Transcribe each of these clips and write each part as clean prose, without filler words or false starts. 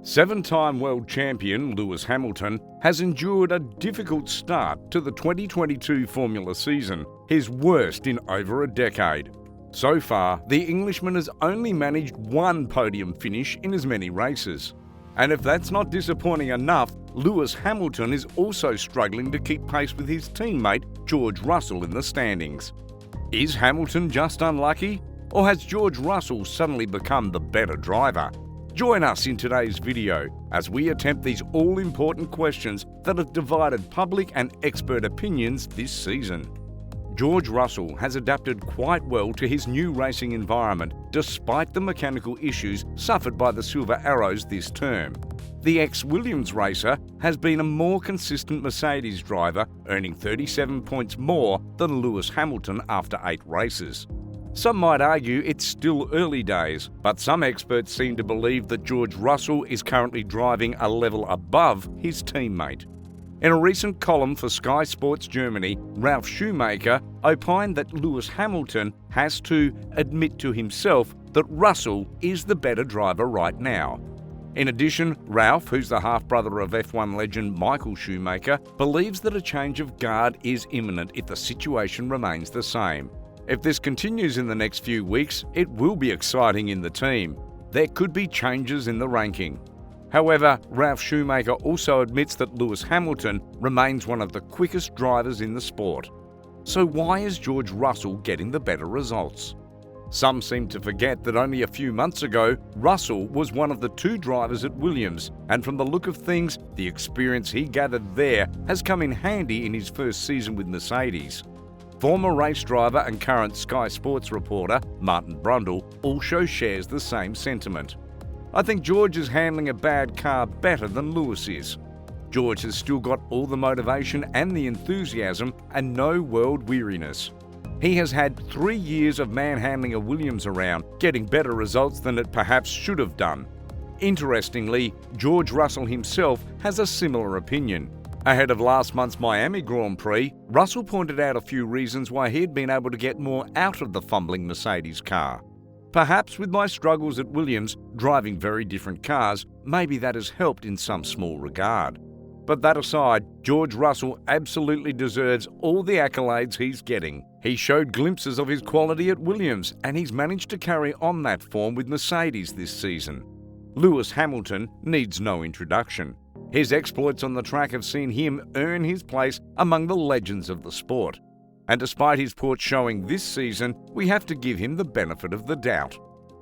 Seven-time world champion Lewis Hamilton has endured a difficult start to the 2022 Formula season, his worst in over a decade. So far, the Englishman has only managed one podium finish in as many races. And if that's not disappointing enough, Lewis Hamilton is also struggling to keep pace with his teammate George Russell in the standings. Is Hamilton just unlucky? Or has George Russell suddenly become the better driver? Join us in today's video as we attempt these all-important questions that have divided public and expert opinions this season. George Russell has adapted quite well to his new racing environment despite the mechanical issues suffered by the Silver Arrows this term. The ex-Williams racer has been a more consistent Mercedes driver, earning 37 points more than Lewis Hamilton after 8 races. Some might argue it's still early days, but some experts seem to believe that George Russell is currently driving a level above his teammate. In a recent column for Sky Sports Germany, Ralf Schumacher opined that Lewis Hamilton has to admit to himself that Russell is the better driver right now. In addition, Ralf, who's the half-brother of F1 legend Michael Schumacher, believes that a change of guard is imminent if the situation remains the same. If this continues in the next few weeks, it will be exciting in the team. There could be changes in the ranking. However, Ralf Schumacher also admits that Lewis Hamilton remains one of the quickest drivers in the sport. So why is George Russell getting the better results? Some seem to forget that only a few months ago, Russell was one of the 2 drivers at Williams, and from the look of things, the experience he gathered there has come in handy in his first season with Mercedes. Former race driver and current Sky Sports reporter Martin Brundle also shares the same sentiment. I think George is handling a bad car better than Lewis is. George has still got all the motivation and the enthusiasm and no world weariness. He has had 3 years of manhandling a Williams around, getting better results than it perhaps should have done. Interestingly, George Russell himself has a similar opinion. Ahead of last month's Miami Grand Prix, Russell pointed out a few reasons why he'd been able to get more out of the fumbling Mercedes car. Perhaps with my struggles at Williams, driving very different cars, maybe that has helped in some small regard. But that aside, George Russell absolutely deserves all the accolades he's getting. He showed glimpses of his quality at Williams, and he's managed to carry on that form with Mercedes this season. Lewis Hamilton needs no introduction. His exploits on the track have seen him earn his place among the legends of the sport. And despite his poor showing this season, we have to give him the benefit of the doubt.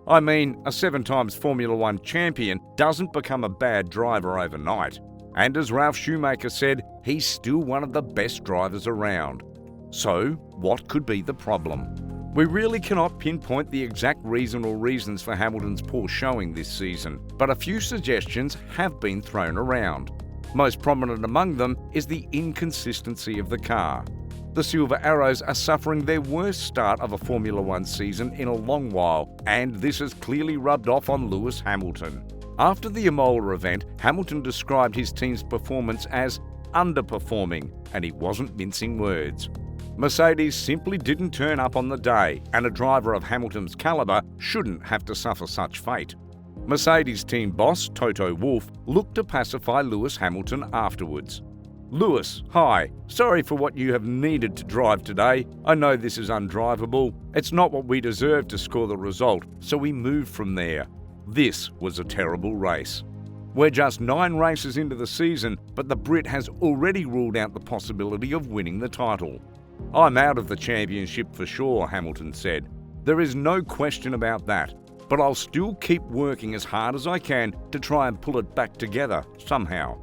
I mean, a 7-time Formula 1 champion doesn't become a bad driver overnight. And as Ralf Schumacher said, he's still one of the best drivers around. So, what could be the problem? We really cannot pinpoint the exact reason or reasons for Hamilton's poor showing this season, but a few suggestions have been thrown around. Most prominent among them is the inconsistency of the car. The Silver Arrows are suffering their worst start of a Formula 1 season in a long while, and this has clearly rubbed off on Lewis Hamilton. After the Imola event, Hamilton described his team's performance as underperforming, and he wasn't mincing words. Mercedes simply didn't turn up on the day, and a driver of Hamilton's caliber shouldn't have to suffer such fate. Mercedes team boss Toto Wolff looked to pacify Lewis Hamilton afterwards. "Lewis, hi, sorry for what you have needed to drive today. I know this is undrivable. It's not what we deserved to score the result, so we moved from there. This was a terrible race. We're just 9 races into the season, but the Brit has already ruled out the possibility of winning the title. I'm out of the championship for sure," Hamilton said. "There is no question about that, but I'll still keep working as hard as I can to try and pull it back together somehow."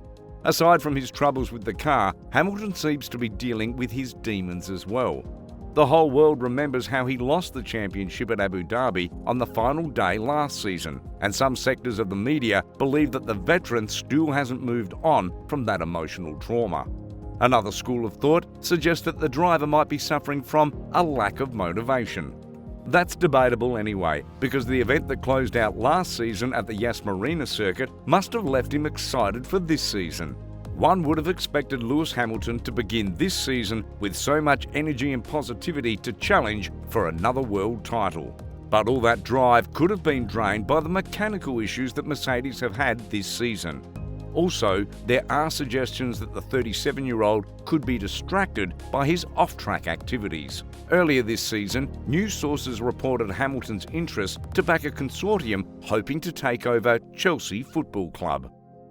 Aside from his troubles with the car, Hamilton seems to be dealing with his demons as well. The whole world remembers how he lost the championship at Abu Dhabi on the final day last season, and some sectors of the media believe that the veteran still hasn't moved on from that emotional trauma. Another school of thought suggests that the driver might be suffering from a lack of motivation. That's debatable anyway, because the event that closed out last season at the Yas Marina circuit must have left him excited for this season. One would have expected Lewis Hamilton to begin this season with so much energy and positivity to challenge for another world title. But all that drive could have been drained by the mechanical issues that Mercedes have had this season. Also, there are suggestions that the 37-year-old could be distracted by his off-track activities. Earlier this season, news sources reported Hamilton's interest to back a consortium hoping to take over Chelsea Football Club.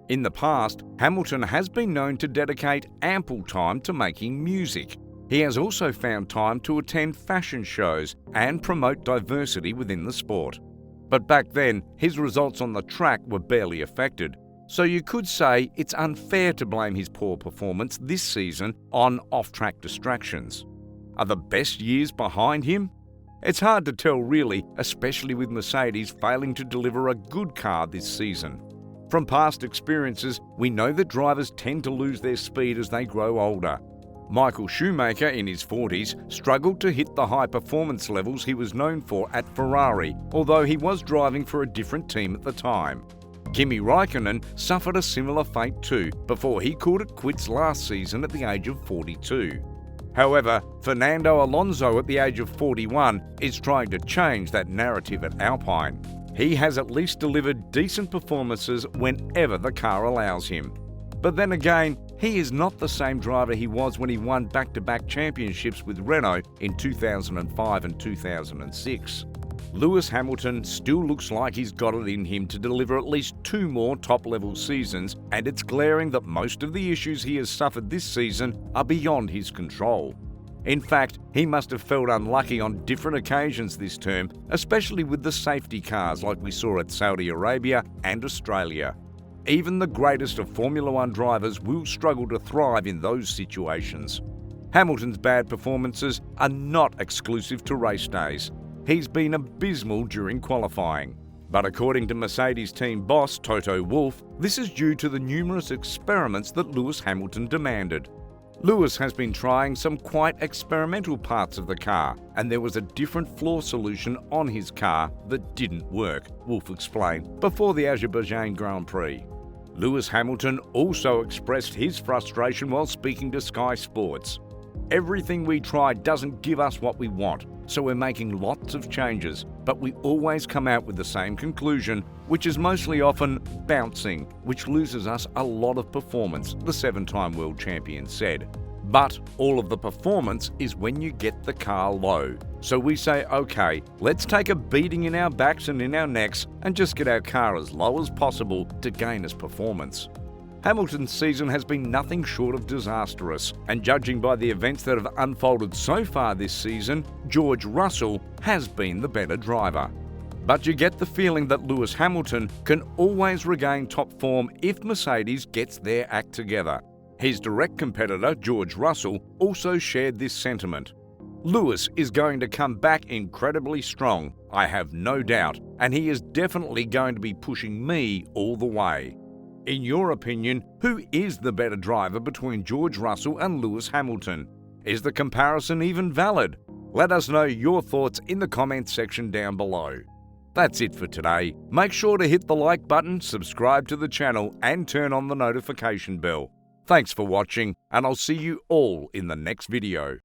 In the past, Hamilton has been known to dedicate ample time to making music. He has also found time to attend fashion shows and promote diversity within the sport. But back then, his results on the track were barely affected. So you could say it's unfair to blame his poor performance this season on off-track distractions. Are the best years behind him? It's hard to tell really, especially with Mercedes failing to deliver a good car this season. From past experiences, we know that drivers tend to lose their speed as they grow older. Michael Schumacher, in his 40s, struggled to hit the high performance levels he was known for at Ferrari, although he was driving for a different team at the time. Kimi Raikkonen suffered a similar fate too, before he called it quits last season at the age of 42. However, Fernando Alonso at the age of 41 is trying to change that narrative at Alpine. He has at least delivered decent performances whenever the car allows him. But then again, he is not the same driver he was when he won back-to-back championships with Renault in 2005 and 2006. Lewis Hamilton still looks like he's got it in him to deliver at least 2 more top-level seasons, and it's glaring that most of the issues he has suffered this season are beyond his control. In fact, he must have felt unlucky on different occasions this term, especially with the safety cars like we saw at Saudi Arabia and Australia. Even the greatest of Formula One drivers will struggle to thrive in those situations. Hamilton's bad performances are not exclusive to race days. He's been abysmal during qualifying. But according to Mercedes team boss Toto Wolff, this is due to the numerous experiments that Lewis Hamilton demanded. Lewis has been trying some quite experimental parts of the car, and there was a different floor solution on his car that didn't work, Wolff explained before the Azerbaijan Grand Prix. Lewis Hamilton also expressed his frustration while speaking to Sky Sports. Everything we try doesn't give us what we want, so we're making lots of changes, but we always come out with the same conclusion, which is mostly often bouncing, which loses us a lot of performance, the 7-time world champion said. But all of the performance is when you get the car low. So we say, okay, let's take a beating in our backs and in our necks and just get our car as low as possible to gain us performance. Hamilton's season has been nothing short of disastrous, and judging by the events that have unfolded so far this season, George Russell has been the better driver. But you get the feeling that Lewis Hamilton can always regain top form if Mercedes gets their act together. His direct competitor, George Russell, also shared this sentiment. Lewis is going to come back incredibly strong, I have no doubt, and he is definitely going to be pushing me all the way. In your opinion, who is the better driver between George Russell and Lewis Hamilton? Is the comparison even valid? Let us know your thoughts in the comments section down below. That's it for today. Make sure to hit the like button, subscribe to the channel, and turn on the notification bell. Thanks for watching, and I'll see you all in the next video.